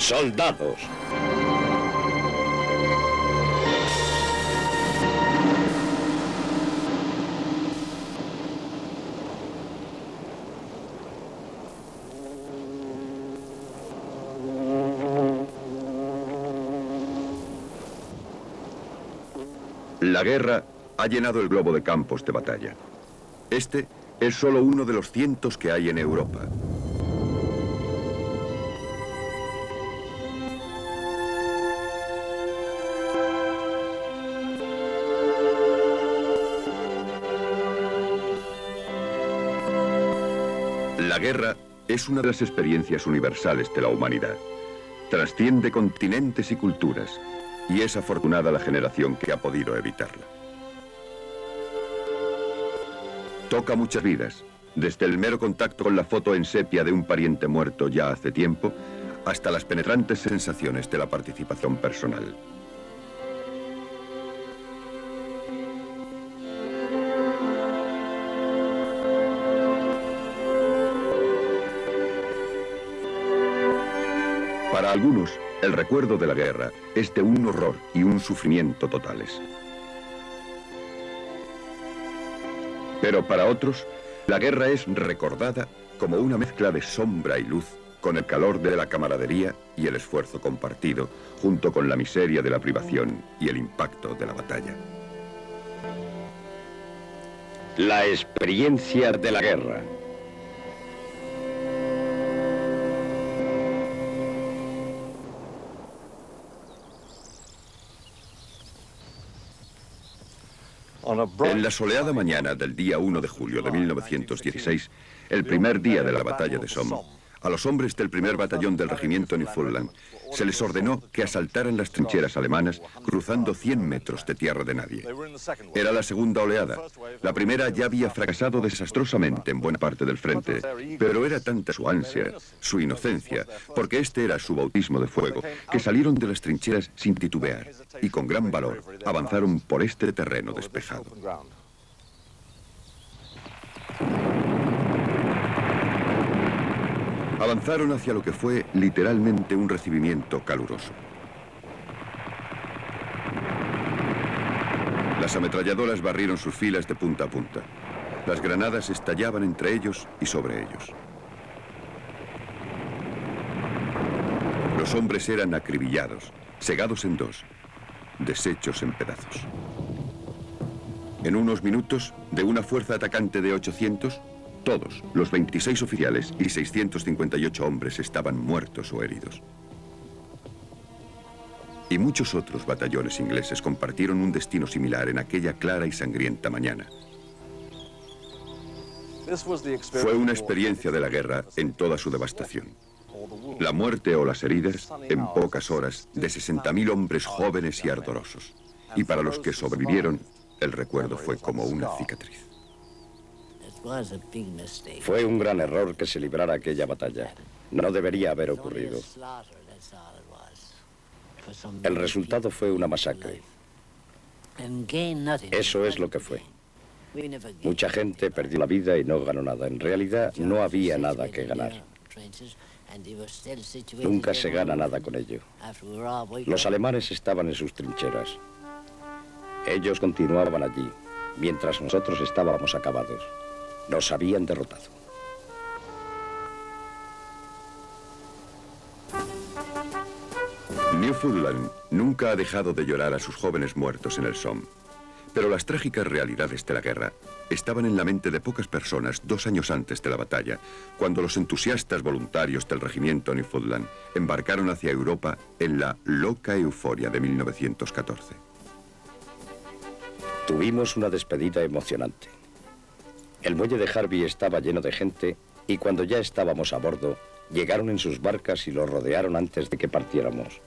soldados. La guerra ha llenado el globo de campos de batalla. Este es solo uno de los cientos que hay en Europa. La guerra es una de las experiencias universales de la humanidad. Trasciende continentes y culturas, y es afortunada la generación que ha podido evitarla. Toca muchas vidas, desde el mero contacto con la foto en sepia de un pariente muerto ya hace tiempo, hasta las penetrantes sensaciones de la participación personal. Para algunos, el recuerdo de la guerra es de un horror y un sufrimiento totales. Pero para otros, la guerra es recordada como una mezcla de sombra y luz, con el calor de la camaradería y el esfuerzo compartido, junto con la miseria de la privación y el impacto de la batalla. La experiencia de la guerra. En la soleada mañana del día 1 de julio de 1916, el primer día de la batalla de Somme, a los hombres del primer batallón del regimiento Newfoundland se les ordenó que asaltaran las trincheras alemanas cruzando 100 metros de tierra de nadie. Era la segunda oleada. La primera ya había fracasado desastrosamente en buena parte del frente, pero era tanta su ansia, su inocencia, porque este era su bautismo de fuego, que salieron de las trincheras sin titubear y con gran valor avanzaron por este terreno despejado. Avanzaron hacia lo que fue literalmente un recibimiento caluroso. Las ametralladoras barrieron sus filas de punta a punta. Las granadas estallaban entre ellos y sobre ellos. Los hombres eran acribillados, segados en dos, deshechos en pedazos. En unos minutos, de una fuerza atacante de 800, todos, los 26 oficiales y 658 hombres estaban muertos o heridos. Y muchos otros batallones ingleses compartieron un destino similar en aquella clara y sangrienta mañana. Fue una experiencia de la guerra en toda su devastación. La muerte o las heridas, en pocas horas, de 60.000 hombres jóvenes y ardorosos. Y para los que sobrevivieron, el recuerdo fue como una cicatriz. Fue un gran error que se librara aquella batalla. No debería haber ocurrido. El resultado fue una masacre. Eso es lo que fue. Mucha gente perdió la vida y no ganó nada. En realidad, no había nada que ganar. Nunca se gana nada con ello. Los alemanes estaban en sus trincheras. Ellos continuaban allí, mientras nosotros estábamos acabados. Nos habían derrotado. Newfoundland nunca ha dejado de llorar a sus jóvenes muertos en el Somme. Pero las trágicas realidades de la guerra estaban en la mente de pocas personas 2 años antes de la batalla, cuando los entusiastas voluntarios del regimiento Newfoundland embarcaron hacia Europa en la loca euforia de 1914. Tuvimos una despedida emocionante. El muelle de Harvey estaba lleno de gente y cuando ya estábamos a bordo, llegaron en sus barcas y lo rodearon antes de que partiéramos.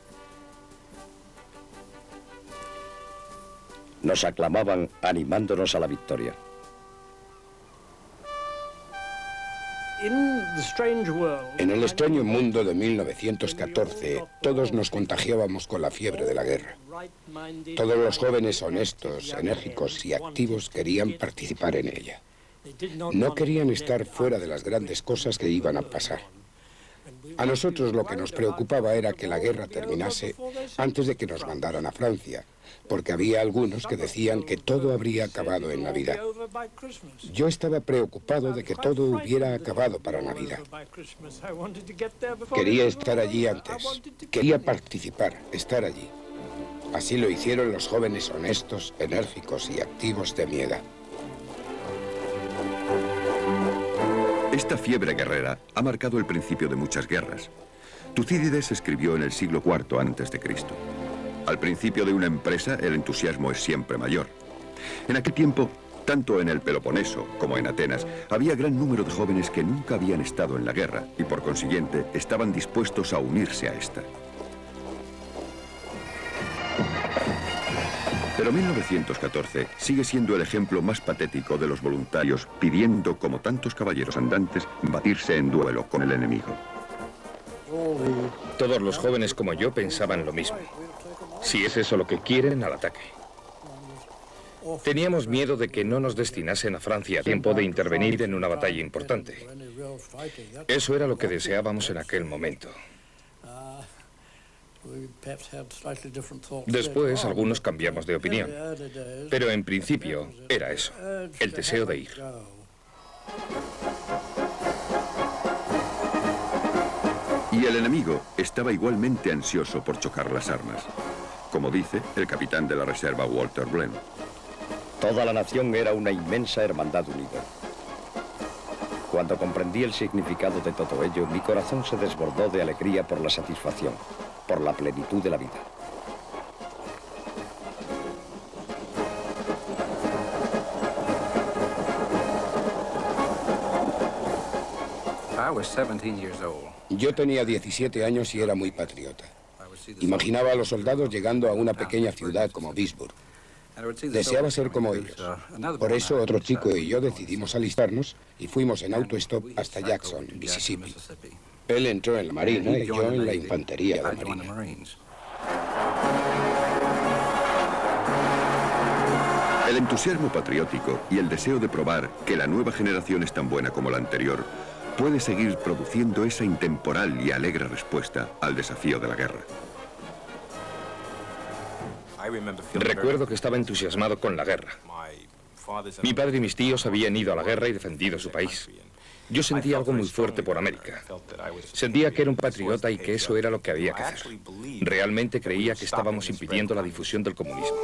Nos aclamaban animándonos a la victoria. En el extraño mundo de 1914, todos nos contagiábamos con la fiebre de la guerra. Todos los jóvenes honestos, enérgicos y activos querían participar en ella. No querían estar fuera de las grandes cosas que iban a pasar. A nosotros lo que nos preocupaba era que la guerra terminase antes de que nos mandaran a Francia, porque había algunos que decían que todo habría acabado en Navidad. Yo estaba preocupado de que todo hubiera acabado para Navidad. Quería estar allí antes. Quería participar, estar allí. Así lo hicieron los jóvenes honestos, enérgicos y activos de mi edad. Esta fiebre guerrera ha marcado el principio de muchas guerras. Tucídides escribió en el siglo IV a.C. Al principio de una empresa, el entusiasmo es siempre mayor. En aquel tiempo, tanto en el Peloponeso como en Atenas, había gran número de jóvenes que nunca habían estado en la guerra y, por consiguiente, estaban dispuestos a unirse a esta. Pero 1914 sigue siendo el ejemplo más patético de los voluntarios pidiendo, como tantos caballeros andantes, batirse en duelo con el enemigo. Todos los jóvenes como yo pensaban lo mismo. Si es eso lo que quieren, al ataque. Teníamos miedo de que no nos destinasen a Francia a tiempo de intervenir en una batalla importante. Eso era lo que deseábamos en aquel momento. Después, algunos cambiamos de opinión. Pero en principio, era eso, el deseo de ir. Y el enemigo estaba igualmente ansioso por chocar las armas. Como dice el capitán de la reserva Walter Blenheim. Toda la nación era una inmensa hermandad unida. Cuando comprendí el significado de todo ello, mi corazón se desbordó de alegría por la satisfacción, por la plenitud de la vida. Yo tenía 17 años y era muy patriota. Imaginaba a los soldados llegando a una pequeña ciudad como Vicksburg. Deseaba ser como ellos. Por eso otro chico y yo decidimos alistarnos y fuimos en autostop hasta Jackson, Mississippi. Él entró en la Marina y yo en la infantería de la Marina. El entusiasmo patriótico y el deseo de probar que la nueva generación es tan buena como la anterior puede seguir produciendo esa intemporal y alegre respuesta al desafío de la guerra. Recuerdo que estaba entusiasmado con la guerra. Mi padre y mis tíos habían ido a la guerra y defendido su país. Yo sentía algo muy fuerte por América. Sentía que era un patriota y que eso era lo que había que hacer. Realmente creía que estábamos impidiendo la difusión del comunismo.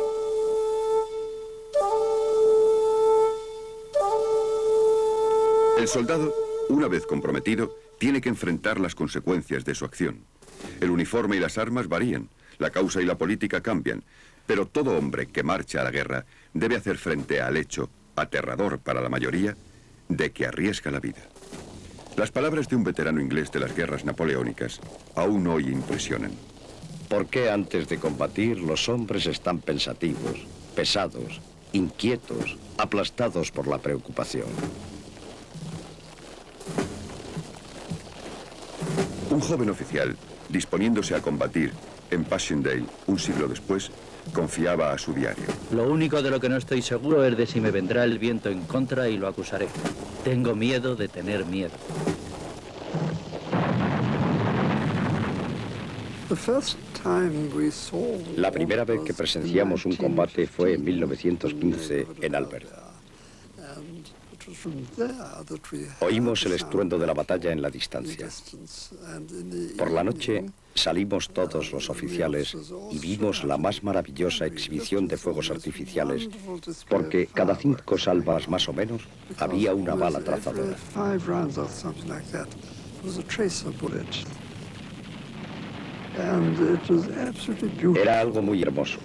El soldado, una vez comprometido, tiene que enfrentar las consecuencias de su acción. El uniforme y las armas varían, la causa y la política cambian, pero todo hombre que marcha a la guerra debe hacer frente al hecho, aterrador para la mayoría, de que arriesga la vida. Las palabras de un veterano inglés de las guerras napoleónicas aún hoy impresionan. ¿Por qué antes de combatir los hombres están pensativos, pesados, inquietos, aplastados por la preocupación? Un joven oficial, disponiéndose a combatir en Passchendaele, un siglo después, confiaba a su diario. Lo único de lo que no estoy seguro es de si me vendrá el viento en contra y lo acusaré. Tengo miedo de tener miedo. La primera vez que presenciamos un combate fue en 1915 en Albert. Oímos el estruendo de la batalla en la distancia. Por la noche salimos todos los oficiales y vimos la más maravillosa exhibición de fuegos artificiales, porque cada 5 salvas más o menos había una bala trazadora. Era algo muy hermoso.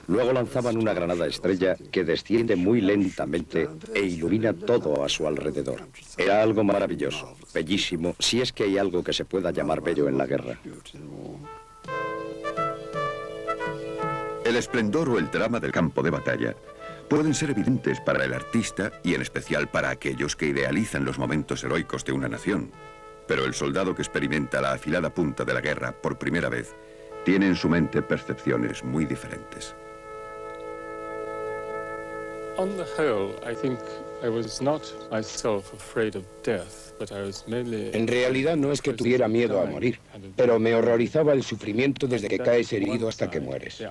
Luego lanzaban una granada estrella que desciende muy lentamente e ilumina todo a su alrededor. Era algo maravilloso, bellísimo, si es que hay algo que se pueda llamar bello en la guerra. El esplendor o el drama del campo de batalla pueden ser evidentes para el artista y en especial para aquellos que idealizan los momentos heroicos de una nación. Pero el soldado que experimenta la afilada punta de la guerra por primera vez tiene en su mente percepciones muy diferentes. En realidad no es que tuviera miedo a morir, pero me horrorizaba el sufrimiento desde que caes herido hasta que mueres.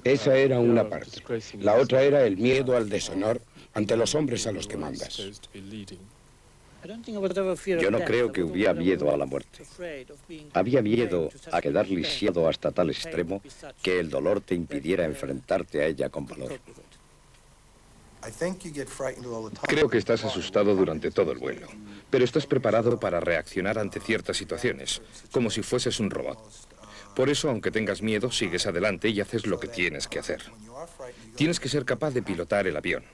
Esa era una parte. La otra era el miedo al deshonor ante los hombres a los que mandas. Yo no creo que hubiera miedo a la muerte. Había miedo a quedar lisiado hasta tal extremo que el dolor te impidiera enfrentarte a ella con valor. Creo que estás asustado durante todo el vuelo, pero estás preparado para reaccionar ante ciertas situaciones, como si fueses un robot. Por eso, aunque tengas miedo, sigues adelante y haces lo que tienes que hacer. Tienes que ser capaz de pilotar el avión.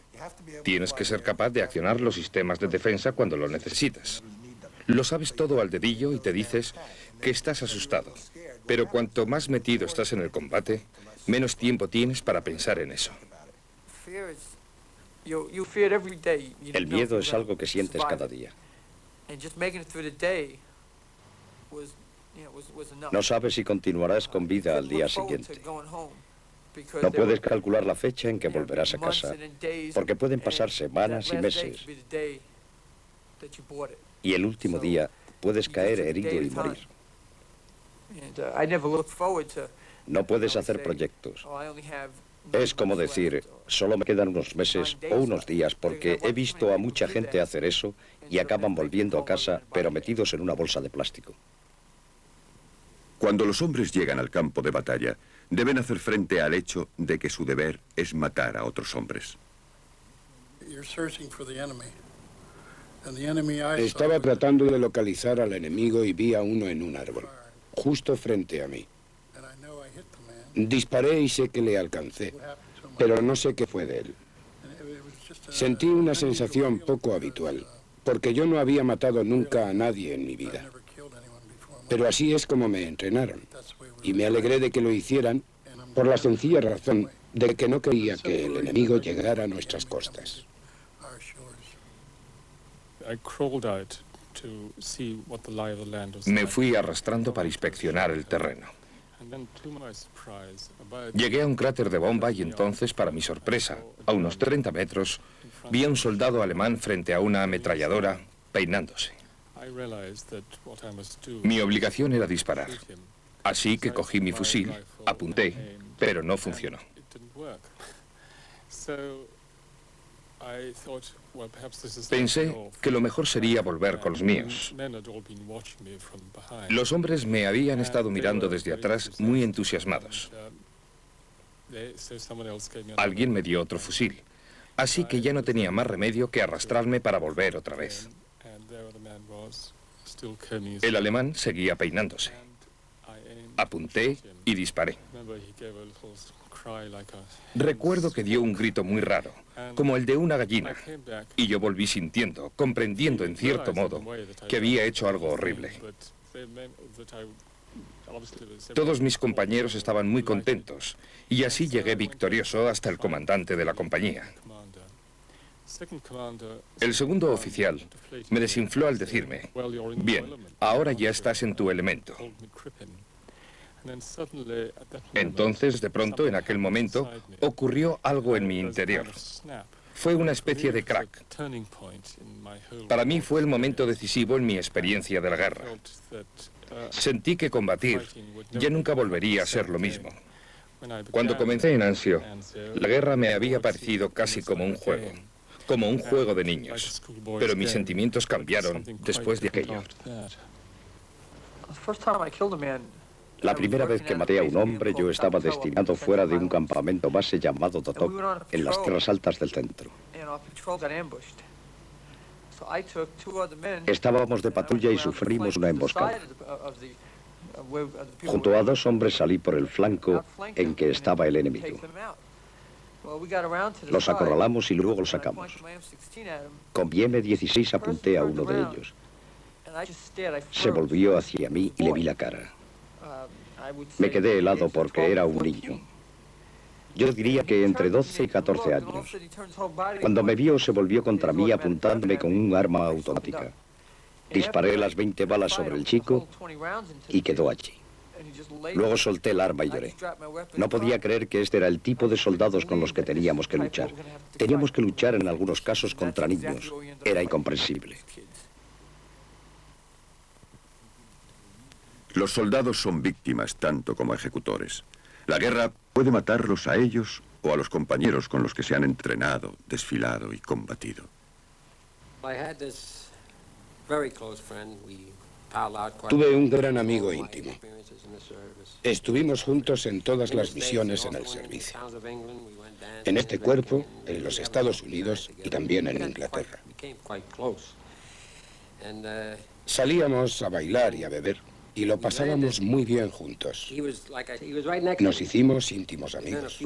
Tienes que ser capaz de accionar los sistemas de defensa cuando lo necesitas. Lo sabes todo al dedillo y te dices que estás asustado. Pero cuanto más metido estás en el combate, menos tiempo tienes para pensar en eso. El miedo es algo que sientes cada día. No sabes si continuarás con vida al día siguiente. No puedes calcular la fecha en que volverás a casa, porque pueden pasar semanas y meses. Y el último día puedes caer herido y morir. No puedes hacer proyectos. Es como decir, solo me quedan unos meses o unos días porque he visto a mucha gente hacer eso y acaban volviendo a casa, pero metidos en una bolsa de plástico. Cuando los hombres llegan al campo de batalla, deben hacer frente al hecho de que su deber es matar a otros hombres. Estaba tratando de localizar al enemigo y vi a uno en un árbol, justo frente a mí. Disparé y sé que le alcancé, pero no sé qué fue de él. Sentí una sensación poco habitual, porque yo no había matado nunca a nadie en mi vida. Pero así es como me entrenaron, y me alegré de que lo hicieran por la sencilla razón de que no quería que el enemigo llegara a nuestras costas. Me fui arrastrando para inspeccionar el terreno. Llegué a un cráter de bomba y entonces, para mi sorpresa, a unos 30 metros, vi a un soldado alemán frente a una ametralladora peinándose. Mi obligación era disparar, así que cogí mi fusil, apunté, pero no funcionó. Pensé que lo mejor sería volver con los míos. Los hombres me habían estado mirando desde atrás muy entusiasmados. Alguien me dio otro fusil, así que ya no tenía más remedio que arrastrarme para volver otra vez. El alemán seguía peinándose. Apunté y disparé. Recuerdo que dio un grito muy raro, como el de una gallina, y yo volví sintiendo, comprendiendo en cierto modo, que había hecho algo horrible. Todos mis compañeros estaban muy contentos, y así llegué victorioso hasta el comandante de la compañía. El segundo oficial me desinfló al decirme, bien, ahora ya estás en tu elemento. Entonces, de pronto, en aquel momento, ocurrió algo en mi interior. Fue una especie de crack. Para mí fue el momento decisivo en mi experiencia de la guerra. Sentí que combatir ya nunca volvería a ser lo mismo. Cuando comencé en Anzio, la guerra me había parecido casi como un juego de niños. Pero mis sentimientos cambiaron después de aquello. La primera vez que maté a un hombre, yo estaba destinado fuera de un campamento base llamado Totok, en las tierras altas del centro. Estábamos de patrulla y sufrimos una emboscada. Junto a dos hombres salí por el flanco en que estaba el enemigo. Los acorralamos y luego los sacamos. Con mi M16 apunté a uno de ellos. Se volvió hacia mí y le vi la cara. Me quedé helado porque era un niño. Yo diría que entre 12 y 14 años. Cuando me vio, se volvió contra mí apuntándome con un arma automática. Disparé las 20 balas sobre el chico y quedó allí. Luego solté el arma y lloré. No podía creer que este era el tipo de soldados con los que teníamos que luchar. Teníamos que luchar en algunos casos contra niños. Era incomprensible. Los soldados son víctimas tanto como ejecutores. La guerra puede matarlos a ellos o a los compañeros con los que se han entrenado, desfilado y combatido. Tuve un gran amigo íntimo. Estuvimos juntos en todas las misiones en el servicio. En este cuerpo, en los Estados Unidos y también en Inglaterra. Salíamos a bailar y a beber y lo pasábamos muy bien juntos. Nos hicimos íntimos amigos.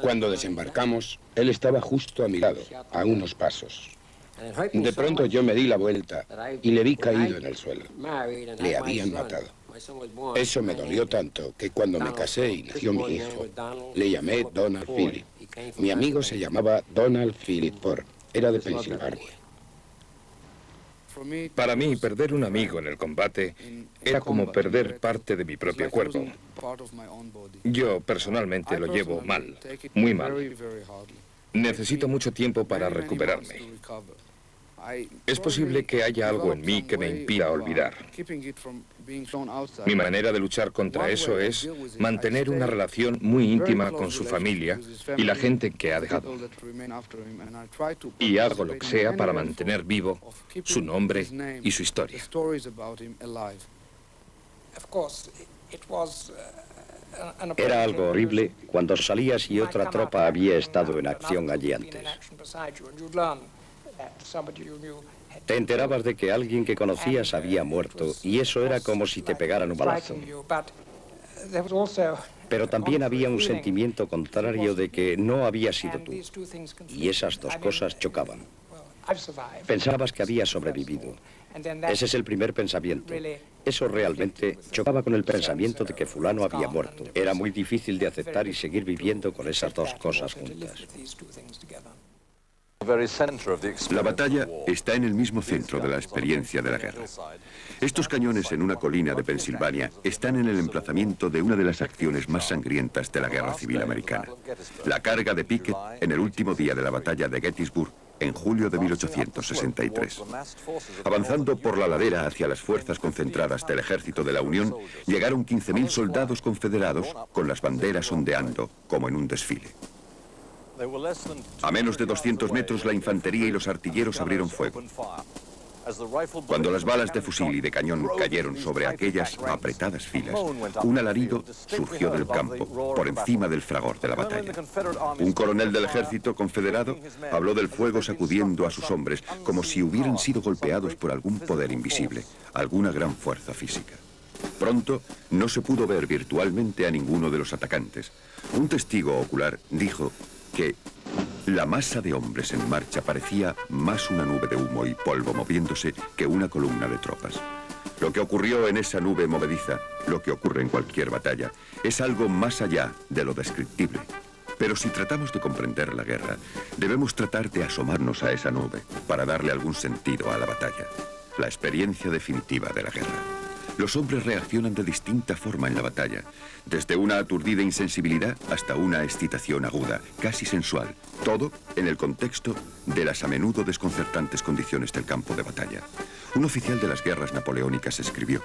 Cuando desembarcamos, él estaba justo a mi lado, a unos pasos. De pronto yo me di la vuelta y le vi caído en el suelo. Le habían matado. Eso me dolió tanto que cuando me casé y nació mi hijo, le llamé Donald Philip. Mi amigo se llamaba Donald Philip Ford. Era de Pensilvania. Para mí, perder un amigo en el combate era como perder parte de mi propio cuerpo. Yo personalmente lo llevo mal, muy mal. Necesito mucho tiempo para recuperarme. Es posible que haya algo en mí que me impida olvidar. Mi manera de luchar contra eso es mantener una relación muy íntima con su familia y la gente que ha dejado. Y hago lo que sea para mantener vivo su nombre y su historia. Era algo horrible cuando salías y otra tropa había estado en acción allí antes. Te enterabas de que alguien que conocías había muerto y eso era como si te pegaran un balazo. Pero también había un sentimiento contrario de que no había sido tú. Y esas dos cosas chocaban. Pensabas que habías sobrevivido. Ese es el primer pensamiento. Eso realmente chocaba con el pensamiento de que fulano había muerto. Era muy difícil de aceptar y seguir viviendo con esas dos cosas juntas. La batalla está en el mismo centro de la experiencia de la guerra. Estos cañones en una colina de Pensilvania están en el emplazamiento de una de las acciones más sangrientas de la Guerra Civil Americana. La carga de Pickett en el último día de la batalla de Gettysburg en julio de 1863. Avanzando por la ladera hacia las fuerzas concentradas del ejército de la Unión, llegaron 15.000 soldados confederados con las banderas ondeando como en un desfile. A menos de 200 metros, la infantería y los artilleros abrieron fuego. Cuando las balas de fusil y de cañón cayeron sobre aquellas apretadas filas, un alarido surgió del campo, por encima del fragor de la batalla. Un coronel del ejército confederado habló del fuego sacudiendo a sus hombres, como si hubieran sido golpeados por algún poder invisible, alguna gran fuerza física. Pronto no se pudo ver virtualmente a ninguno de los atacantes. Un testigo ocular dijo que la masa de hombres en marcha parecía más una nube de humo y polvo moviéndose que una columna de tropas. Lo que ocurrió en esa nube movediza, lo que ocurre en cualquier batalla, es algo más allá de lo descriptible. Pero si tratamos de comprender la guerra, debemos tratar de asomarnos a esa nube para darle algún sentido a la batalla, la experiencia definitiva de la guerra. Los hombres reaccionan de distinta forma en la batalla, desde una aturdida insensibilidad hasta una excitación aguda, casi sensual, todo en el contexto de las a menudo desconcertantes condiciones del campo de batalla. Un oficial de las guerras napoleónicas escribió: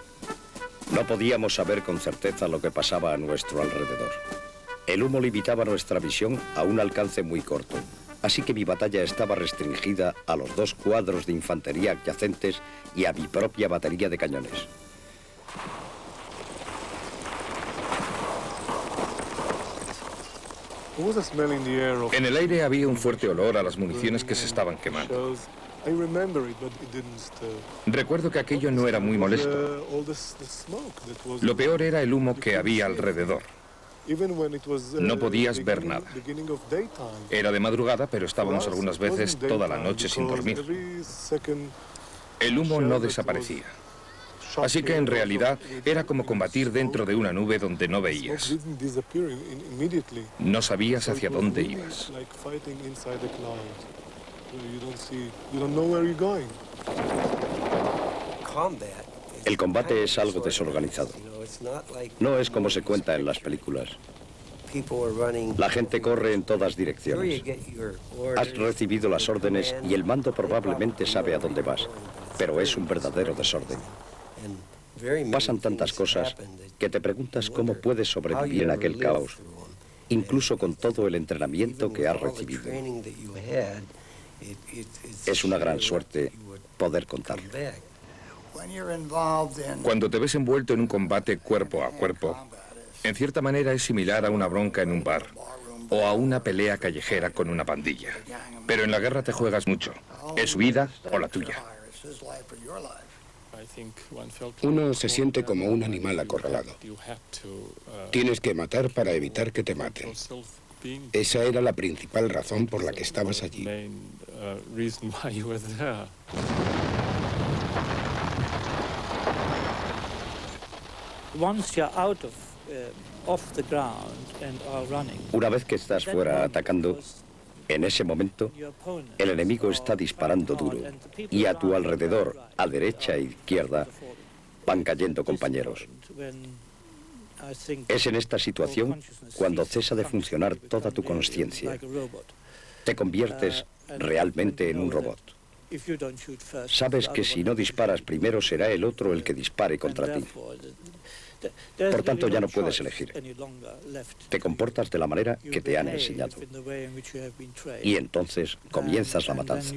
no podíamos saber con certeza lo que pasaba a nuestro alrededor. El humo limitaba nuestra visión a un alcance muy corto, así que mi batalla estaba restringida a los 2 cuadros de infantería adyacentes y a mi propia batería de cañones. En el aire había un fuerte olor a las municiones que se estaban quemando. Recuerdo que aquello no era muy molesto. Lo peor era el humo que había alrededor. No podías ver nada. Era de madrugada, pero estábamos algunas veces toda la noche sin dormir. El humo no desaparecía. Así que en realidad era como combatir dentro de una nube donde no veías. No sabías hacia dónde ibas. El combate es algo desorganizado. No es como se cuenta en las películas. La gente corre en todas direcciones. Has recibido las órdenes y el mando probablemente sabe a dónde vas, pero es un verdadero desorden. Pasan tantas cosas que te preguntas cómo puedes sobrevivir en aquel caos, incluso con todo el entrenamiento que has recibido. Es una gran suerte poder contarlo. Cuando te ves envuelto en un combate cuerpo a cuerpo, en cierta manera es similar a una bronca en un bar o a una pelea callejera con una pandilla. Pero en la guerra te juegas mucho. Es su vida o la tuya. Uno se siente como un animal acorralado. Tienes que matar para evitar que te maten. Esa era la principal razón por la que estabas allí. Una vez que estás fuera atacando, en ese momento, el enemigo está disparando duro y a tu alrededor, a derecha e izquierda, van cayendo compañeros. Es en esta situación cuando cesa de funcionar toda tu consciencia. Te conviertes realmente en un robot. Sabes que si no disparas primero será el otro el que dispare contra ti. Por tanto, ya no puedes elegir. Te comportas de la manera que te han enseñado. Y entonces comienzas la matanza.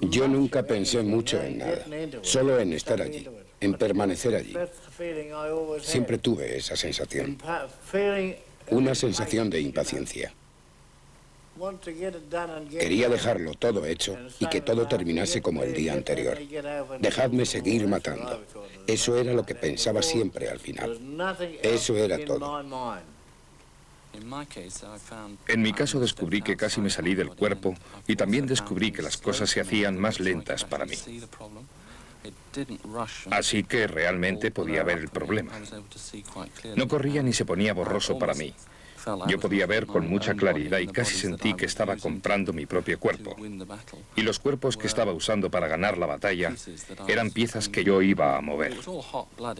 Yo nunca pensé mucho en nada, solo en estar allí, en permanecer allí. Siempre tuve esa sensación, una sensación de impaciencia. Quería dejarlo todo hecho y que todo terminase como el día anterior. Dejadme seguir matando. Eso era lo que pensaba siempre al final. Eso era todo. En mi caso descubrí que casi me salí del cuerpo y también descubrí que las cosas se hacían más lentas para mí. Así que realmente podía ver el problema. No corría ni se ponía borroso para mí. Yo podía ver con mucha claridad y casi sentí que estaba comprando mi propio cuerpo. Y los cuerpos que estaba usando para ganar la batalla eran piezas que yo iba a mover.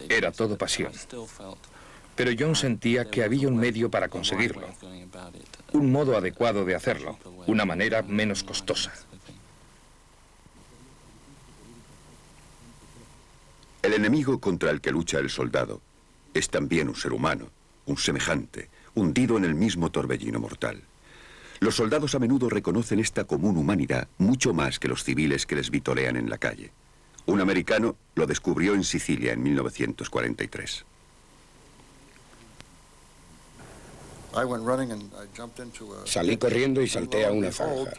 Era todo pasión. Pero John sentía que había un medio para conseguirlo. Un modo adecuado de hacerlo. Una manera menos costosa. El enemigo contra el que lucha el soldado es también un ser humano, un semejante, hundido en el mismo torbellino mortal. Los soldados a menudo reconocen esta común humanidad mucho más que los civiles que les vitorean en la calle. Un americano lo descubrió en Sicilia en 1943. Salí corriendo y salté a una zanja.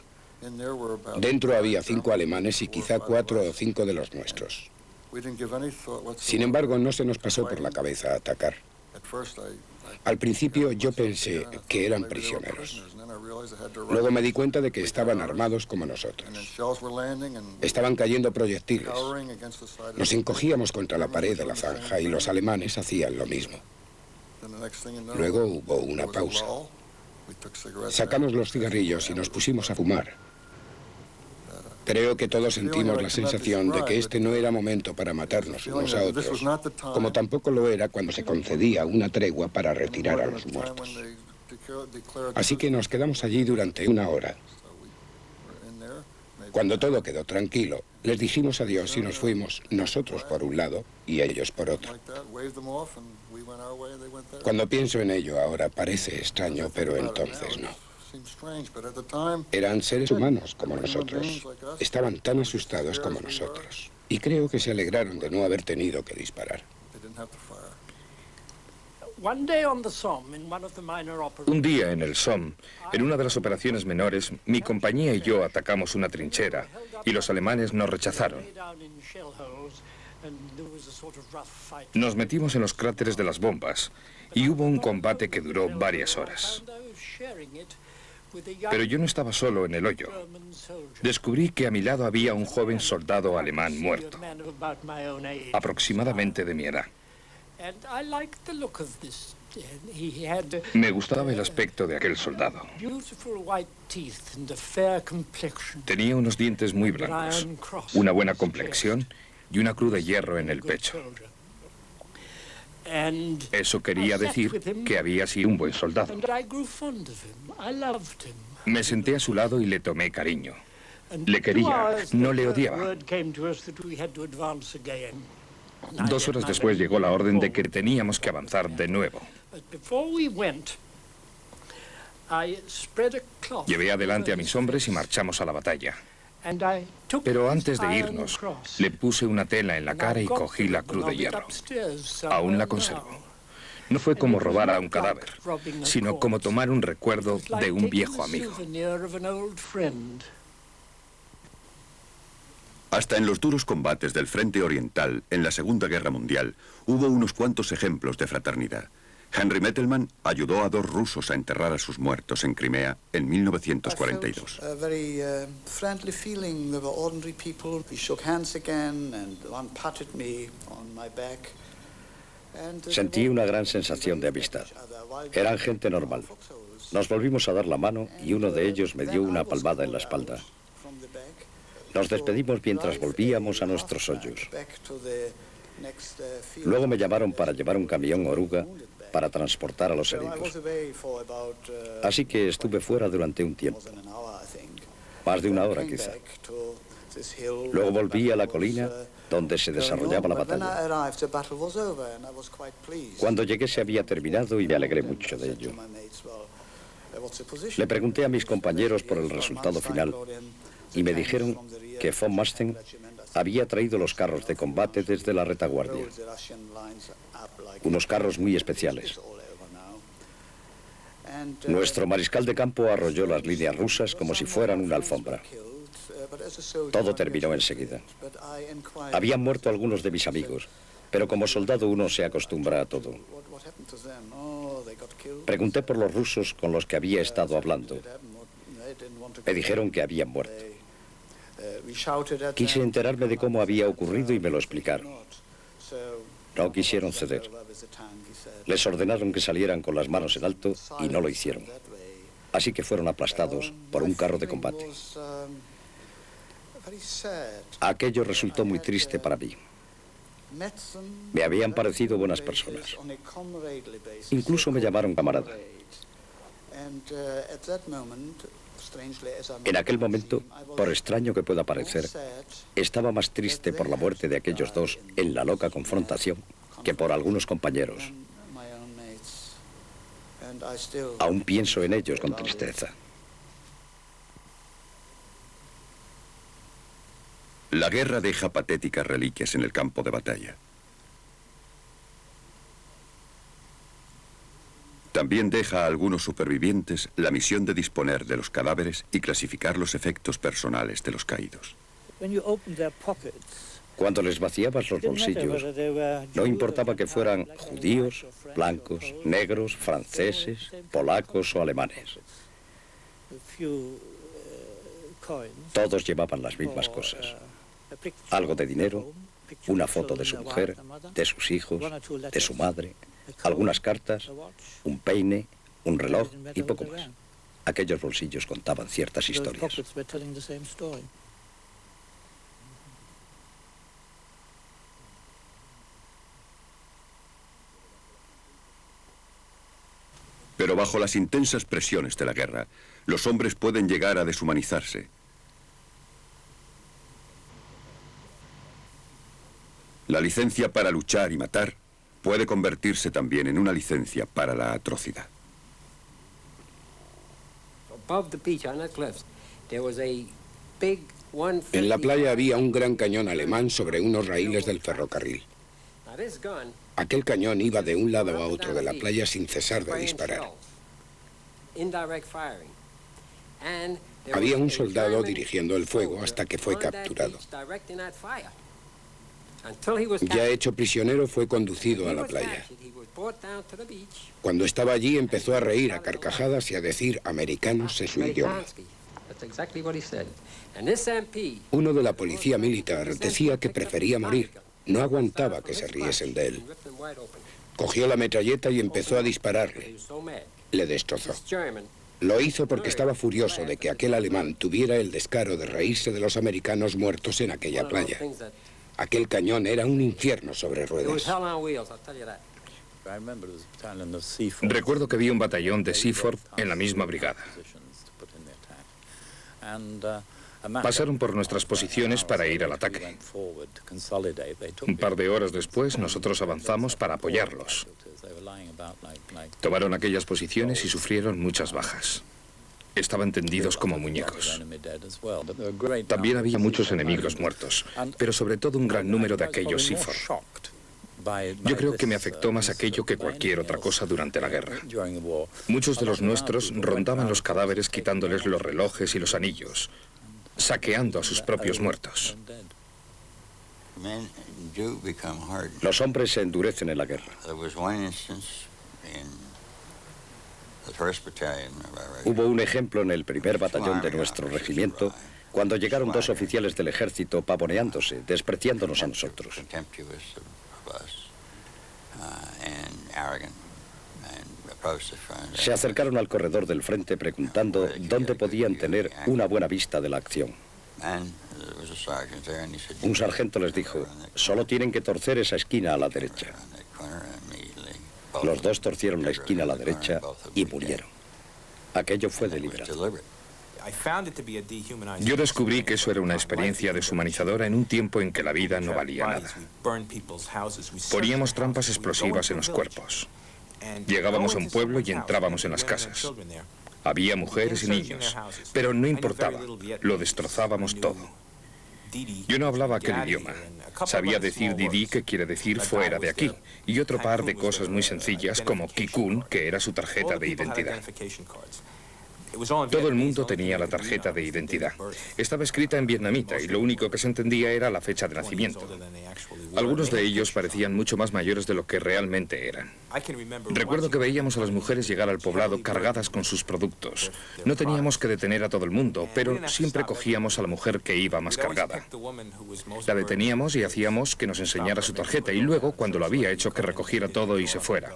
Dentro había 5 alemanes y quizá 4 o 5 de los nuestros. Sin embargo, no se nos pasó por la cabeza atacar. Al principio yo pensé que eran prisioneros. Luego me di cuenta de que estaban armados como nosotros. Estaban cayendo proyectiles. Nos encogíamos contra la pared de la zanja y los alemanes hacían lo mismo. Luego hubo una pausa. Sacamos los cigarrillos y nos pusimos a fumar. Creo que todos sentimos la sensación de que este no era momento para matarnos unos a otros, como tampoco lo era cuando se concedía una tregua para retirar a los muertos. Así que nos quedamos allí durante una hora. Cuando todo quedó tranquilo, les dijimos adiós y nos fuimos, nosotros por un lado y ellos por otro. Cuando pienso en ello ahora parece extraño, pero entonces no. Eran seres humanos como nosotros. Estaban tan asustados como nosotros. Y creo que se alegraron de no haber tenido que disparar. Un día en el Somme, en una de las operaciones menores, mi compañía y yo atacamos una trinchera y los alemanes nos rechazaron. Nos metimos en los cráteres de las bombas y hubo un combate que duró varias horas. Pero yo no estaba solo en el hoyo. Descubrí que a mi lado había un joven soldado alemán muerto, aproximadamente de mi edad. Me gustaba el aspecto de aquel soldado. Tenía unos dientes muy blancos, una buena complexión y una cruz de hierro en el pecho. Eso quería decir que había sido un buen soldado. Me senté a su lado y le tomé cariño. Le quería, no le odiaba. 2 horas después llegó la orden de que teníamos que avanzar de nuevo. Llevé adelante a mis hombres y marchamos a la batalla. Pero antes de irnos, le puse una tela en la cara y cogí la cruz de hierro. Aún la conservo. No fue como robar a un cadáver, sino como tomar un recuerdo de un viejo amigo. Hasta en los duros combates del Frente Oriental en la Segunda Guerra Mundial hubo unos cuantos ejemplos de fraternidad. Henry Mettelman ayudó a 2 rusos a enterrar a sus muertos en Crimea en 1942. Sentí una gran sensación de amistad. Eran gente normal. Nos volvimos a dar la mano y uno de ellos me dio una palmada en la espalda. Nos despedimos mientras volvíamos a nuestros hoyos. Luego me llamaron para llevar un camión oruga para transportar a los heridos. Así que estuve fuera durante un tiempo. Más de 1 hora quizá. Luego volví a la colina donde se desarrollaba la batalla. Cuando llegué se había terminado y me alegré mucho de ello. Le pregunté a mis compañeros por el resultado final y me dijeron que von Manstein había traído los carros de combate desde la retaguardia. Unos carros muy especiales. Nuestro mariscal de campo arrolló las líneas rusas como si fueran una alfombra. Todo terminó enseguida. Habían muerto algunos de mis amigos, pero como soldado uno se acostumbra a todo. Pregunté por los rusos con los que había estado hablando. Me dijeron que habían muerto. Quise enterarme de cómo había ocurrido y me lo explicaron. No quisieron ceder. Les ordenaron que salieran con las manos en alto y no lo hicieron. Así que fueron aplastados por un carro de combate. Aquello resultó muy triste para mí. Me habían parecido buenas personas. Incluso me llamaron camarada. En aquel momento, por extraño que pueda parecer, estaba más triste por la muerte de aquellos 2 en la loca confrontación que por algunos compañeros. Aún pienso en ellos con tristeza. La guerra deja patéticas reliquias en el campo de batalla. También deja a algunos supervivientes la misión de disponer de los cadáveres y clasificar los efectos personales de los caídos. Cuando les vaciabas los bolsillos, no importaba que fueran judíos, blancos, negros, franceses, polacos o alemanes. Todos llevaban las mismas cosas. Algo de dinero, una foto de su mujer, de sus hijos, de su madre, algunas cartas, un peine, un reloj y poco más. Aquellos bolsillos contaban ciertas historias. Pero bajo las intensas presiones de la guerra, los hombres pueden llegar a deshumanizarse. La licencia para luchar y matar puede convertirse también en una licencia para la atrocidad. En la playa había un gran cañón alemán sobre unos raíles del ferrocarril. Aquel cañón iba de un lado a otro de la playa sin cesar de disparar. Había un soldado dirigiendo el fuego hasta que fue capturado. Ya hecho prisionero, fue conducido a la playa. Cuando estaba allí empezó a reír a carcajadas y a decir americanos en su idioma. Uno de la policía militar decía que prefería morir. No aguantaba que se riesen de él. Cogió la metralleta y empezó a dispararle. Le destrozó. Lo hizo porque estaba furioso de que aquel alemán tuviera el descaro de reírse de los americanos muertos en aquella playa. Aquel cañón era un infierno sobre ruedas. Recuerdo que vi un batallón de Seaford en la misma brigada. Pasaron por nuestras posiciones para ir al ataque. Un par de horas después, nosotros avanzamos para apoyarlos. Tomaron aquellas posiciones y sufrieron muchas bajas. Estaban tendidos como muñecos. También había muchos enemigos muertos, pero sobre todo un gran número de aquellos Seaford. Yo creo que me afectó más aquello que cualquier otra cosa durante la guerra. Muchos de los nuestros rondaban los cadáveres quitándoles los relojes y los anillos, saqueando a sus propios muertos. Los hombres se endurecen en la guerra. Hubo un ejemplo en el primer batallón de nuestro regimiento, cuando llegaron 2 oficiales del ejército pavoneándose, despreciándonos a nosotros. Se acercaron al corredor del frente preguntando dónde podían tener una buena vista de la acción. Un sargento les dijo, solo tienen que torcer esa esquina a la derecha. Los 2 torcieron la esquina a la derecha y murieron. Aquello fue deliberado. Yo descubrí que eso era una experiencia deshumanizadora en un tiempo en que la vida no valía nada. Poníamos trampas explosivas en los cuerpos. Llegábamos a un pueblo y entrábamos en las casas. Había mujeres y niños, pero no importaba, lo destrozábamos todo. Yo no hablaba aquel idioma. Sabía decir Didi, que quiere decir fuera de aquí, y otro par de cosas muy sencillas como Kikun, que era su tarjeta de identidad. Todo el mundo tenía la tarjeta de identidad. Estaba escrita en vietnamita y lo único que se entendía era la fecha de nacimiento. Algunos de ellos parecían mucho más mayores de lo que realmente eran. Recuerdo que veíamos a las mujeres llegar al poblado cargadas con sus productos. No teníamos que detener a todo el mundo, pero siempre cogíamos a la mujer que iba más cargada. La deteníamos y hacíamos que nos enseñara su tarjeta y luego, cuando lo había hecho, que recogiera todo y se fuera.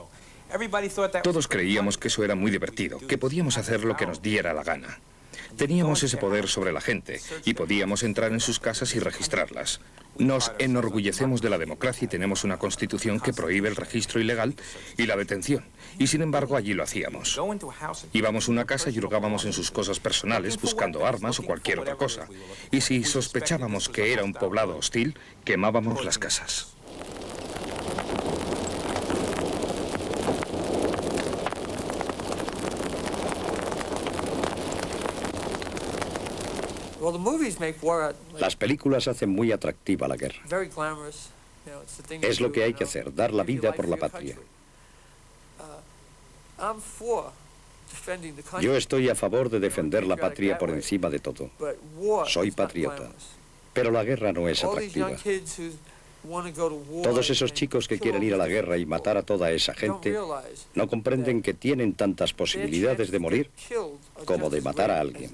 Todos creíamos que eso era muy divertido, que podíamos hacer lo que nos diera la gana. Teníamos ese poder sobre la gente y podíamos entrar en sus casas y registrarlas. Nos enorgullecemos de la democracia y tenemos una constitución que prohíbe el registro ilegal y la detención. Y sin embargo allí lo hacíamos. Íbamos a una casa y hurgábamos en sus cosas personales buscando armas o cualquier otra cosa. Y si sospechábamos que era un poblado hostil, quemábamos las casas. Las películas hacen muy atractiva la guerra. Es lo que hay que hacer, dar la vida por la patria. Yo estoy a favor de defender la patria por encima de todo. Soy patriota. Pero la guerra no es atractiva. Todos esos chicos que quieren ir a la guerra y matar a toda esa gente no comprenden que tienen tantas posibilidades de morir como de matar a alguien.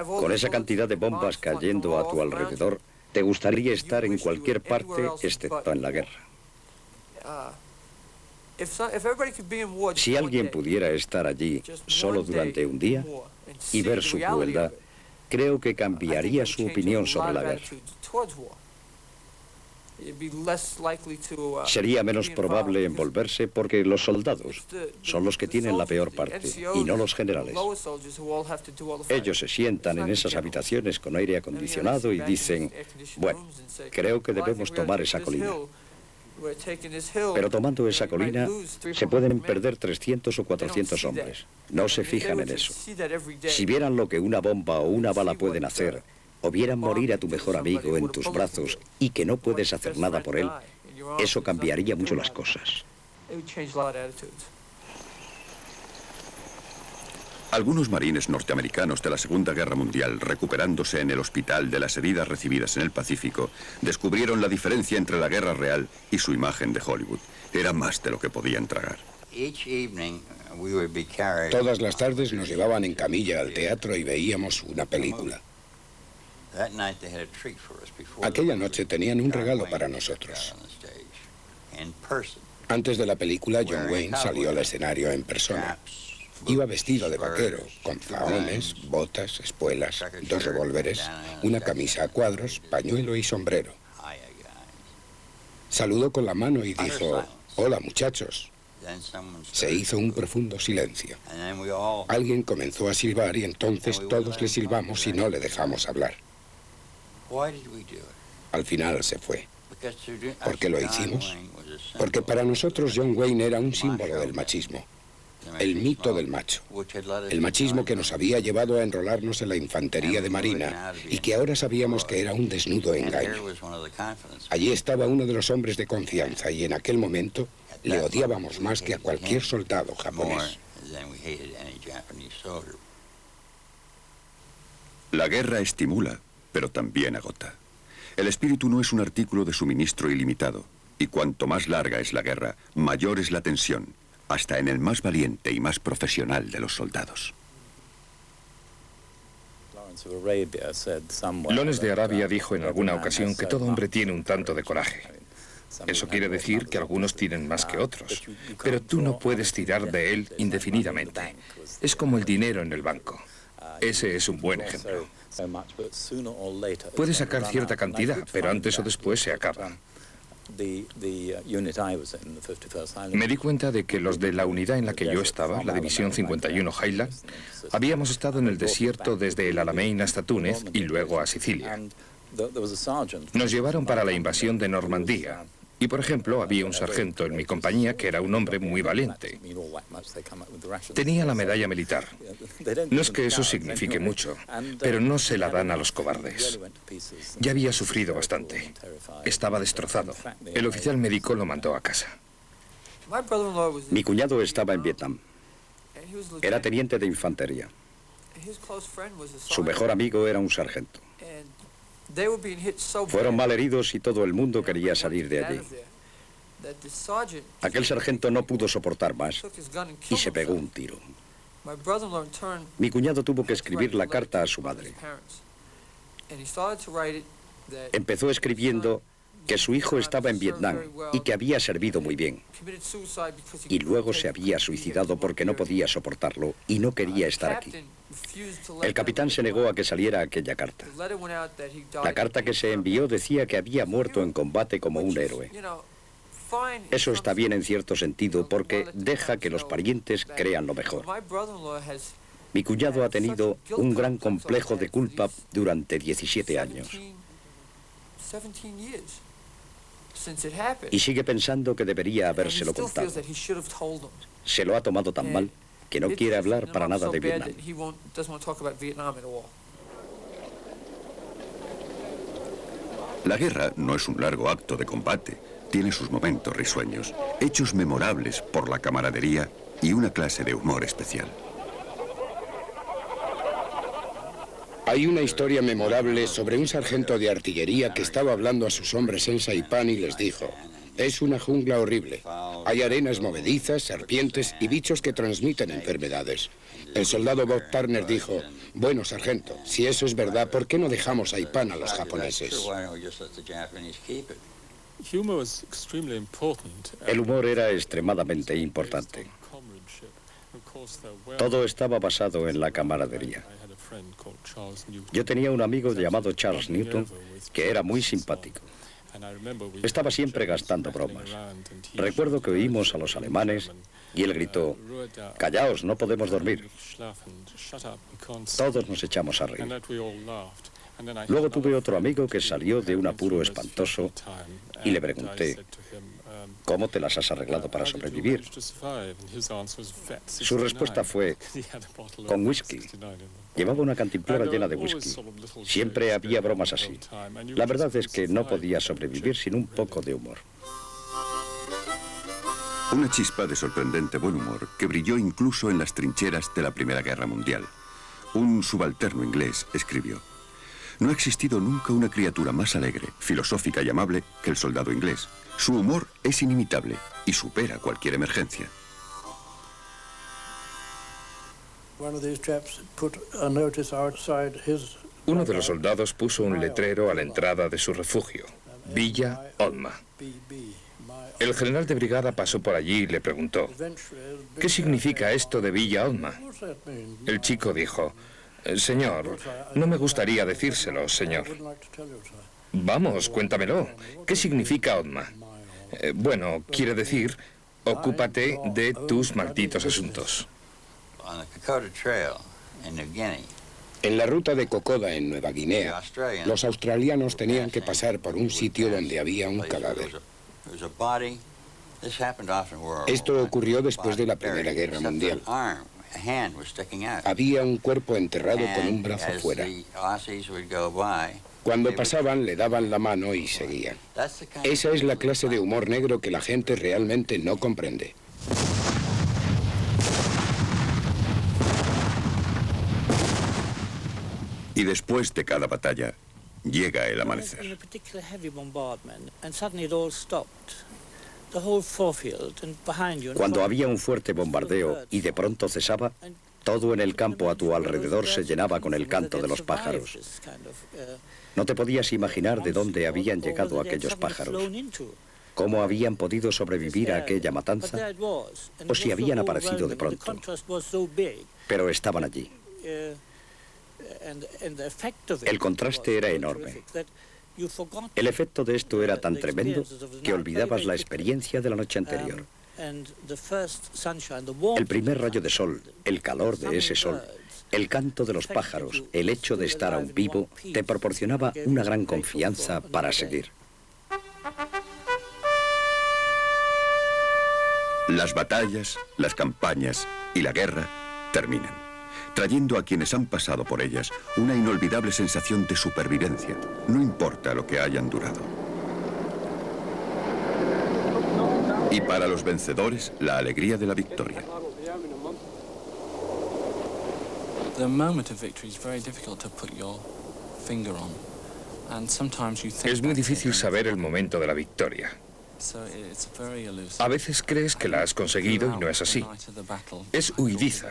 Con esa cantidad de bombas cayendo a tu alrededor, te gustaría estar en cualquier parte excepto en la guerra. Si alguien pudiera estar allí solo durante un día y ver su crueldad, creo que cambiaría su opinión sobre la guerra. Sería menos probable envolverse porque los soldados son los que tienen la peor parte y no los generales. Ellos se sientan en esas habitaciones con aire acondicionado y dicen, bueno, creo que debemos tomar esa colina. Pero tomando esa colina se pueden perder 300 o 400 hombres. No se fijan en eso. Si vieran lo que una bomba o una bala pueden hacer, o vieran morir a tu mejor amigo en tus brazos y que no puedes hacer nada por él, eso cambiaría mucho las cosas. Algunos marines norteamericanos de la Segunda Guerra Mundial, recuperándose en el hospital de las heridas recibidas en el Pacífico, descubrieron la diferencia entre la guerra real y su imagen de Hollywood. Era más de lo que podían tragar. Todas las tardes nos llevaban en camilla al teatro y veíamos una película. Aquella noche tenían un regalo para nosotros. Antes de la película, John Wayne salió al escenario en persona. Iba vestido de vaquero, con zahones, botas, espuelas, 2 revólveres, una camisa a cuadros, pañuelo y sombrero. Saludó con la mano y dijo, «Hola, muchachos». Se hizo un profundo silencio. Alguien comenzó a silbar y entonces todos le silbamos y no le dejamos hablar. Al final se fue. ¿Por qué lo hicimos? Porque para nosotros John Wayne era un símbolo del machismo. El mito del macho. El machismo que nos había llevado a enrolarnos en la infantería de marina y que ahora sabíamos que era un desnudo engaño. Allí estaba uno de los hombres de confianza y en aquel momento le odiábamos más que a cualquier soldado japonés. La guerra estimula, pero también agota. El espíritu no es un artículo de suministro ilimitado, y cuanto más larga es la guerra, mayor es la tensión, hasta en el más valiente y más profesional de los soldados. Lones de Arabia dijo en alguna ocasión que todo hombre tiene un tanto de coraje. Eso quiere decir que algunos tienen más que otros, pero tú no puedes tirar de él indefinidamente. Es como el dinero en el banco. Ese es un buen ejemplo. Puede sacar cierta cantidad, pero antes o después se acaba. Me di cuenta de que los de la unidad en la que yo estaba, la División 51 Highland, habíamos estado en el desierto desde el Alamein hasta Túnez y luego a Sicilia. Nos llevaron para la invasión de Normandía. Y, por ejemplo, había un sargento en mi compañía que era un hombre muy valiente. Tenía la medalla militar. No es que eso signifique mucho, pero no se la dan a los cobardes. Ya había sufrido bastante. Estaba destrozado. El oficial médico lo mandó a casa. Mi cuñado estaba en Vietnam. Era teniente de infantería. Su mejor amigo era un sargento. Fueron mal heridos y todo el mundo quería salir de allí. Aquel sargento no pudo soportar más y se pegó un tiro. Mi cuñado tuvo que escribir la carta a su madre. Empezó escribiendo que su hijo estaba en Vietnam y que había servido muy bien. Y luego se había suicidado porque no podía soportarlo y no quería estar aquí. El capitán se negó a que saliera aquella carta. La carta que se envió decía que había muerto en combate como un héroe. Eso está bien en cierto sentido porque deja que los parientes crean lo mejor. Mi cuñado ha tenido un gran complejo de culpa durante 17 años. Y sigue pensando que debería habérselo contado. Se lo ha tomado tan mal que no quiere hablar para nada de Vietnam. La guerra no es un largo acto de combate. Tiene sus momentos risueños, hechos memorables por la camaradería y una clase de humor especial. Hay una historia memorable sobre un sargento de artillería que estaba hablando a sus hombres en Saipán y les dijo: es una jungla horrible. Hay arenas movedizas, serpientes y bichos que transmiten enfermedades. El soldado Bob Turner dijo: bueno, sargento, si eso es verdad, ¿por qué no dejamos Saipán a los japoneses? El humor era extremadamente importante. Todo estaba basado en la camaradería. Yo tenía un amigo llamado Charles Newton que era muy simpático. Estaba siempre gastando bromas. Recuerdo que oímos a los alemanes y él gritó: «Callaos, no podemos dormir». Todos nos echamos a reír. Luego tuve otro amigo que salió de un apuro espantoso y le pregunté: «¿Cómo te las has arreglado para sobrevivir?». Su respuesta fue: «Con whisky». Llevaba una cantimplora llena de whisky. Siempre había bromas así. La verdad es que no podía sobrevivir sin un poco de humor. Una chispa de sorprendente buen humor que brilló incluso en las trincheras de la Primera Guerra Mundial. Un subalterno inglés escribió: «No ha existido nunca una criatura más alegre, filosófica y amable que el soldado inglés. Su humor es inimitable y supera cualquier emergencia». Uno de los soldados puso un letrero a la entrada de su refugio: Villa Olma. El general de brigada pasó por allí y le preguntó: ¿qué significa esto de Villa Otma? El chico dijo: señor, no me gustaría decírselo, señor. Vamos, cuéntamelo. ¿Qué significa Otma? Bueno, quiere decir: ocúpate de tus malditos asuntos. En la ruta de Kokoda, en Nueva Guinea, los australianos tenían que pasar por un sitio donde había un cadáver. Esto ocurrió después de la Primera Guerra Mundial. Había un cuerpo enterrado con un brazo fuera. Cuando pasaban, le daban la mano y seguían. Esa es la clase de humor negro que la gente realmente no comprende. Y después de cada batalla, llega el amanecer. Cuando había un fuerte bombardeo y de pronto cesaba, todo en el campo a tu alrededor se llenaba con el canto de los pájaros. No te podías imaginar de dónde habían llegado aquellos pájaros, cómo habían podido sobrevivir a aquella matanza, o si habían aparecido de pronto. Pero estaban allí. El contraste era enorme. El efecto de esto era tan tremendo que olvidabas la experiencia de la noche anterior. El primer rayo de sol, el calor de ese sol, el canto de los pájaros, el hecho de estar aún vivo, te proporcionaba una gran confianza para seguir. Las batallas, las campañas y la guerra terminan, trayendo a quienes han pasado por ellas una inolvidable sensación de supervivencia, no importa lo que hayan durado. Y para los vencedores, la alegría de la victoria. Es muy difícil saber el momento de la victoria. A veces crees que la has conseguido y no es así. Es huidiza.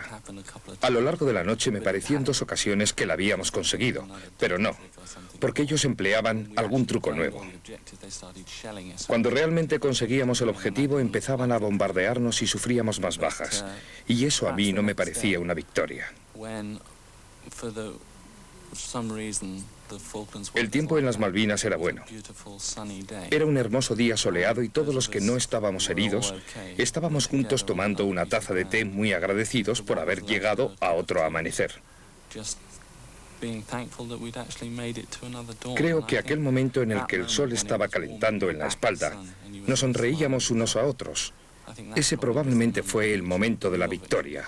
A lo largo de la noche me pareció en 2 ocasiones que la habíamos conseguido, pero no, porque ellos empleaban algún truco nuevo. Cuando realmente conseguíamos el objetivo, empezaban a bombardearnos y sufríamos más bajas. Y eso a mí no me parecía una victoria. El tiempo en las Malvinas era bueno. Era un hermoso día soleado y todos los que no estábamos heridos estábamos juntos tomando una taza de té, muy agradecidos por haber llegado a otro amanecer. Creo que aquel momento en el que el sol estaba calentando en la espalda, nos sonreíamos unos a otros. Ese probablemente fue el momento de la victoria.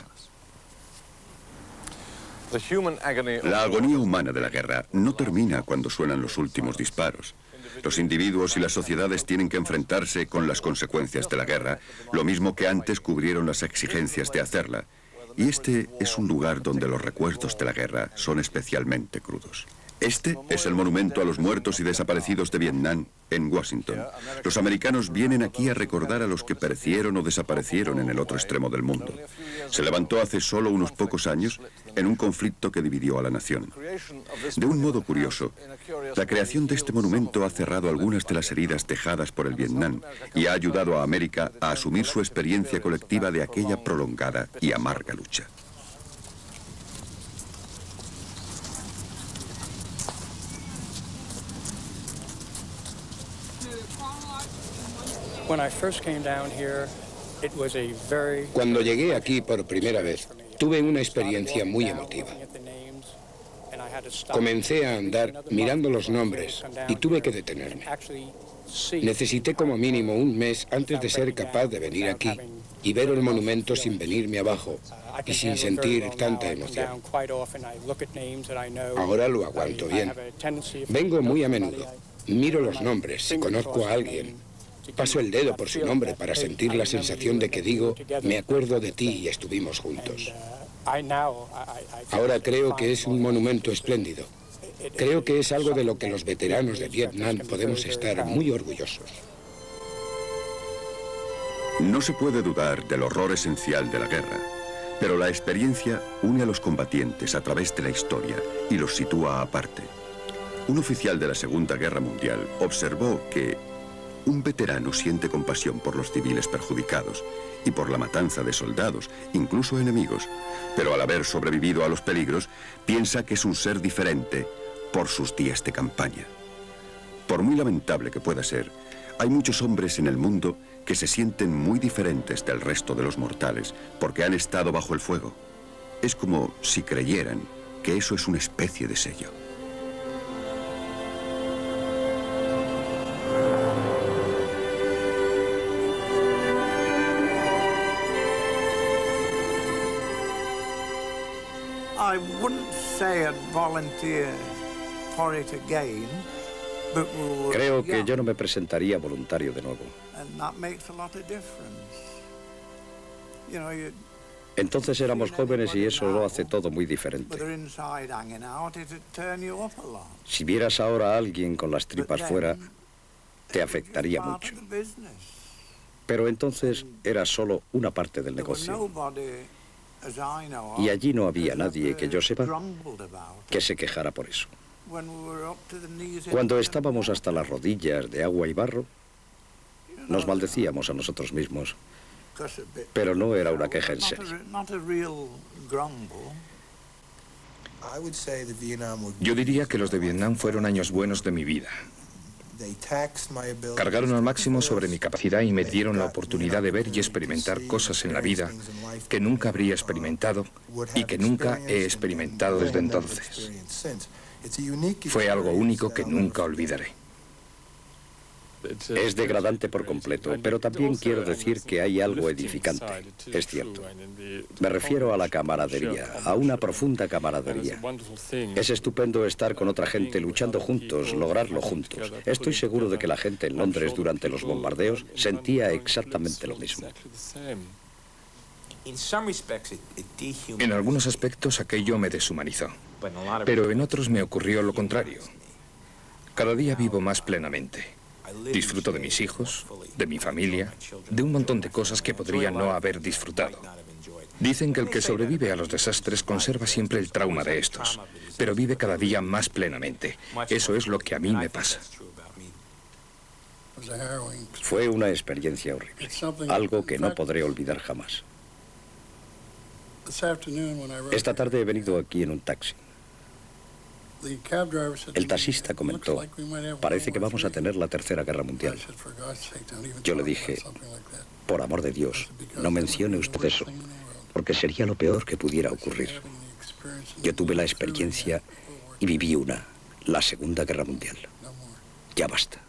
La agonía humana de la guerra no termina cuando suenan los últimos disparos. Los individuos y las sociedades tienen que enfrentarse con las consecuencias de la guerra, lo mismo que antes cubrieron las exigencias de hacerla. Y este es un lugar donde los recuerdos de la guerra son especialmente crudos. Este es el monumento a los muertos y desaparecidos de Vietnam en Washington. Los americanos vienen aquí a recordar a los que perecieron o desaparecieron en el otro extremo del mundo. Se levantó hace solo unos pocos años en un conflicto que dividió a la nación. De un modo curioso, la creación de este monumento ha cerrado algunas de las heridas dejadas por el Vietnam y ha ayudado a América a asumir su experiencia colectiva de aquella prolongada y amarga lucha. Cuando llegué aquí por primera vez, tuve una experiencia muy emotiva. Comencé a andar mirando los nombres y tuve que detenerme. Necesité como mínimo un mes antes de ser capaz de venir aquí y ver el monumento sin venirme abajo y sin sentir tanta emoción. Ahora lo aguanto bien. Vengo muy a menudo. Miro los nombres, si conozco a alguien. Paso el dedo por su nombre para sentir la sensación de que digo, me acuerdo de ti y estuvimos juntos. Ahora creo que es un monumento espléndido. Creo que es algo de lo que los veteranos de Vietnam podemos estar muy orgullosos. No se puede dudar del horror esencial de la guerra, pero la experiencia une a los combatientes a través de la historia y los sitúa aparte. Un oficial de la Segunda Guerra Mundial observó que Un veterano siente compasión por los civiles perjudicados y por la matanza de soldados, incluso enemigos, pero al haber sobrevivido a los peligros, piensa que es un ser diferente por sus días de campaña. Por muy lamentable que pueda ser, hay muchos hombres en el mundo que se sienten muy diferentes del resto de los mortales porque han estado bajo el fuego. Es como si creyeran que eso es una especie de sello. I wouldn't say I'd volunteer for it again, but we were Creo que young, yo no me presentaría voluntario de nuevo. and that makes a lot of difference. You know, Entonces éramos jóvenes y eso lo hace todo muy with diferente. her inside hanging out, it'd turn you up a lot. Si vieras ahora a alguien con las But tripas then, fuera, te it's afectaría part mucho. of the business. Pero entonces era solo una parte del There was negocio. nobody, as I know of, Y allí no había that nadie que yo sepa grumbled about it. que se quejara por eso. When we were up to the knees in Cuando mud and estábamos water, hasta las rodillas de agua y barro, you nos know, maldecíamos a nosotros mismos, 'cause a bit- pero no era una queja en not a serio. not a real grumble. Yo diría que los de Vietnam fueron años buenos de mi vida. Cargaron al máximo sobre mi capacidad y me dieron la oportunidad de ver y experimentar cosas en la vida que nunca habría experimentado y que nunca he experimentado desde entonces. Fue algo único que nunca olvidaré. Es degradante por completo, pero también quiero decir que hay algo edificante. Es cierto. Me refiero a la camaradería, a una profunda camaradería. Es estupendo estar con otra gente luchando juntos, lograrlo juntos. Estoy seguro de que la gente en Londres durante los bombardeos sentía exactamente lo mismo. En algunos aspectos aquello me deshumanizó, pero en otros me ocurrió lo contrario. Cada día vivo más plenamente. Disfruto de mis hijos, de mi familia, de un montón de cosas que podría no haber disfrutado. Dicen que el que sobrevive a los desastres conserva siempre el trauma de estos, pero vive cada día más plenamente. Eso es lo que a mí me pasa. Fue una experiencia horrible, algo que no podré olvidar jamás. Esta tarde he venido aquí en un taxi. El taxista comentó, parece que vamos a tener la Tercera Guerra Mundial. Yo le dije, por amor de Dios, no mencione usted eso, porque sería lo peor que pudiera ocurrir. Yo tuve la experiencia y viví la Segunda Guerra Mundial. Ya basta.